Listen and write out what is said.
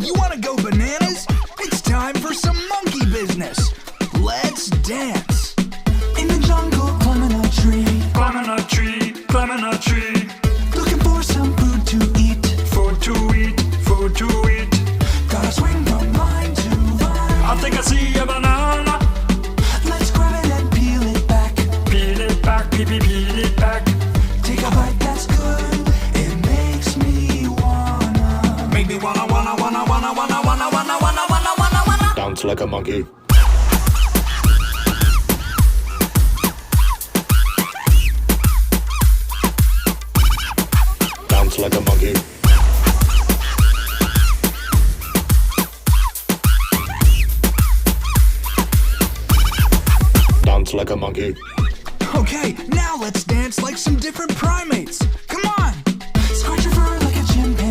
You wanna go bananas? It's time for some monkey business. Let's dance. In the jungle, climbing a tree. Climbing a tree, climbing a tree. Looking for some food to eat. Food to eat, food to eat. Gotta swing from vine to vine. I think I see a banana. Let's grab it and peel it back. Peel it back, peel it back. Take a bite that's good. It makes me wanna. Make me wanna. Dance like a monkey. Dance like a monkey. Dance like a monkey. Okay, now let's dance like some different